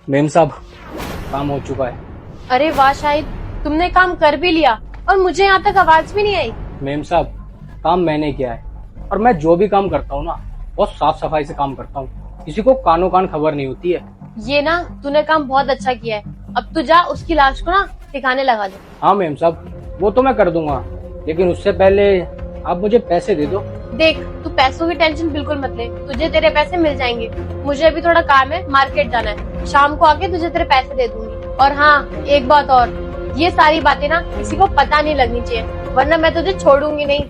Ma'am साहब, काम हो चुका है। अरे वाह शाहिद, तुमने काम कर भी लिया और मुझे यहाँ तक आवाज भी नहीं आई। मेम साहब, काम मैंने किया है और मैं जो भी काम करता हूँ ना बहुत साफ सफाई से काम करता हूँ। किसी को कानों कान खबर नहीं होती है। ये ना तूने काम बहुत अच्छा किया है। अब तू जा उसकी लाश को ना ठिकाने लगा दे। हाँ मेम साहब, वो तो मैं कर दूंगा, लेकिन उससे पहले आप मुझे पैसे दे दो। देख, तू पैसों की टेंशन बिल्कुल मत ले, तुझे तेरे पैसे मिल जाएंगे। मुझे अभी थोड़ा काम है, मार्केट जाना है, शाम को आके तुझे तेरे पैसे दे दूंगी। और हाँ, एक बात और, ये सारी बातें ना किसी को पता नहीं लगनी चाहिए, वरना मैं तुझे छोड़ूंगी नहीं।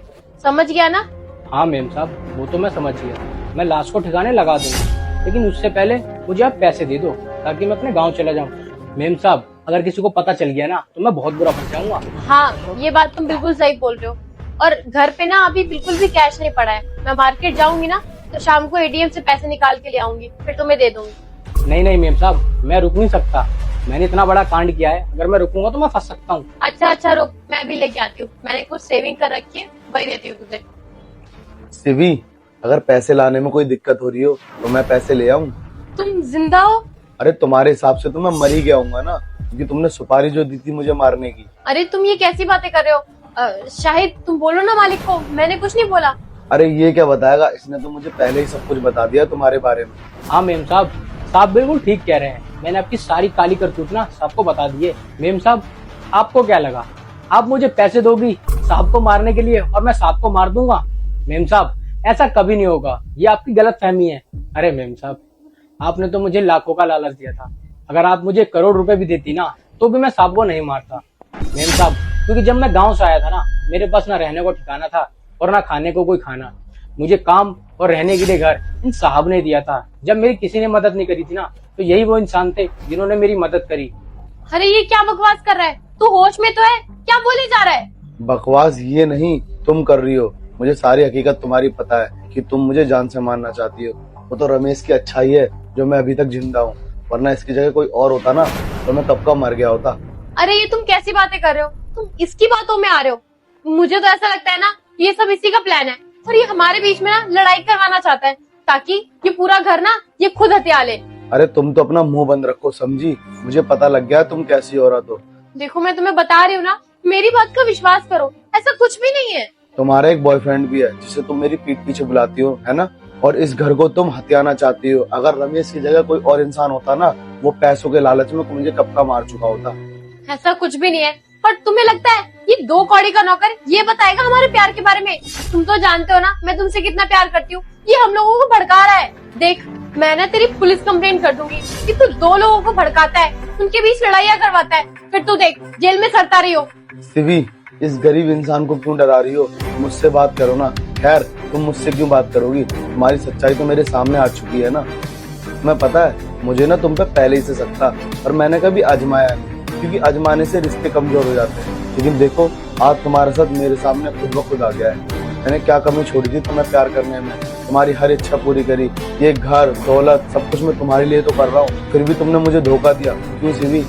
समझ गया ना? हाँ मेम साहब, वो तो मैं समझ गया। मैं लाश को ठिकाने लगा दूंगा, लेकिन उससे पहले मुझे आप पैसे दे दो ताकि मैं अपने गाँव चला जाऊँ। मेम साहब, अगर किसी को पता चल गया ना तो मैं बहुत बुरा फंस जाऊंगा। हाँ, ये बात तुम बिल्कुल सही बोल रहे हो। और घर पे ना अभी बिल्कुल भी कैश नहीं पड़ा है। मैं मार्केट जाऊंगी ना तो शाम को एटीएम से पैसे निकाल के ले आऊंगी, फिर तुम्हें दे दूंगी। नहीं नहीं मेम साहब, मैं रुक नहीं सकता। मैंने इतना बड़ा कांड किया है, अगर मैं रुकूंगा तो मैं फंस सकता हूँ। अच्छा रुक, मैं भी लेके आती हूँ। मैंने कुछ सेविंग कर रखी है, वही देती हूँ तुझे। सिवी, अगर पैसे लाने में कोई दिक्कत हो रही हो तो मैं पैसे ले आऊं। तुम जिंदा हो? अरे तुम्हारे हिसाब से तो मैं मर ही गया हूँगा ना, क्योंकि तुमने सुपारी जो दी थी मुझे मारने की। अरे तुम ये कैसी बातें कर रहे हो? शाहिद, तुम बोलो ना मालिक को, मैंने कुछ नहीं बोला। अरे ये क्या बताएगा, इसने तो मुझे पहले ही सब कुछ बता दिया तुम्हारे बारे में। हाँ मेम साहब, साहब बिल्कुल ठीक कह रहे हैं। मैंने आपकी सारी काली करतूत ना साहब को बता दी है। मेम साहब, आपको क्या लगा आप मुझे पैसे दोगी साहब को मारने के लिए और मैं साहब को मार दूंगा? मेम साहब, ऐसा कभी नहीं होगा, ये आपकी गलत फहमी है। अरे मेम साहब, आपने तो मुझे लाखों का लालच दिया था। अगर आप मुझे करोड़ रुपए भी देती ना तो भी मैं साहब को नहीं मारता। मेम साहब, क्योंकि जब मैं गाँव से आया था ना, मेरे पास ना रहने को ठिकाना था और ना खाने को कोई खाना। मुझे काम और रहने के लिए घर इन साहब ने दिया था। जब मेरी किसी ने मदद नहीं करी थी ना, तो यही वो इंसान थे जिन्होंने मेरी मदद करी। अरे ये क्या बकवास कर रहा है? तू होश में तो है? क्या बोले जा रहा है? बकवास ये नहीं तुम कर रही हो, मुझे सारी हकीकत तुम्हारी पता है कि तुम मुझे जान से मारना चाहती हो। वो तो रमेश की अच्छाई है जो मैं अभी तक जिंदा हूँ, वरना इसकी जगह कोई और होता ना तो मैं कब का मर गया होता। अरे ये तुम कैसी बातें कर रहे हो? तुम इसकी बातों में आ रहे हो? मुझे तो ऐसा लगता है ना ये सब इसी का प्लान है और ये हमारे बीच में ना लड़ाई करवाना चाहता है ताकि ये पूरा घर ना ये खुद हथिया ले। अरे तुम तो अपना मुंह बंद रखो, समझी? मुझे पता लग गया तुम कैसी औरत हो। देखो, मैं तुम्हें बता रही हूँ ना, मेरी बात का विश्वास करो, ऐसा कुछ भी नहीं है। तुम्हारा एक बॉयफ्रेंड भी है जिसे तुम मेरी पीठ पीछे बुलाती हो, है ना? और इस घर को तुम हथियाना चाहती हो। अगर रमेश की जगह कोई और इंसान होता ना, वो पैसों के लालच में मुझे कब का मार चुका होता। ऐसा कुछ भी नहीं है। पर तुम्हें लगता है ये 2 कौड़ी का नौकर ये बताएगा हमारे प्यार के बारे में? तुम तो जानते हो ना मैं तुमसे कितना प्यार करती हूँ। ये हम लोगों को भड़का रहा है। देख, मैं ना तेरी पुलिस कंप्लेंट कर दूंगी कि तू 2 लोगों को भड़काता है, उनके बीच लड़ाइयाँ करवाता है, फिर तू देख जेल में सड़ता रही हो। सिवी, इस गरीब इंसान को क्यों डरा रही हो? मुझसे बात करो ना। खैर, तुम मुझसे क्यों बात करोगी? तुम्हारी सच्चाई तो मेरे सामने आ चुकी है ना। मैं पता है मुझे ना तुम पे पहले ही से शक था, पर मैंने कभी आजमाया नहीं, क्योंकि आजमाने से रिश्ते कमजोर हो जाते हैं। लेकिन देखो, आज तुम्हारे साथ मेरे सामने खुद ब खुद आ गया है। मैंने क्या कमी छोड़ी थी तुम्हें प्यार करने में? तुम्हारी हर इच्छा पूरी करी, ये घर दौलत सब कुछ मैं तुम्हारे लिए तो कर रहा हूँ, फिर भी तुमने मुझे धोखा दिया। क्यों सिवी?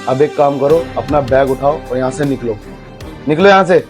अब एक काम करो, अपना बैग उठाओ और यहाँ से निकलो, निकलो यहाँ से।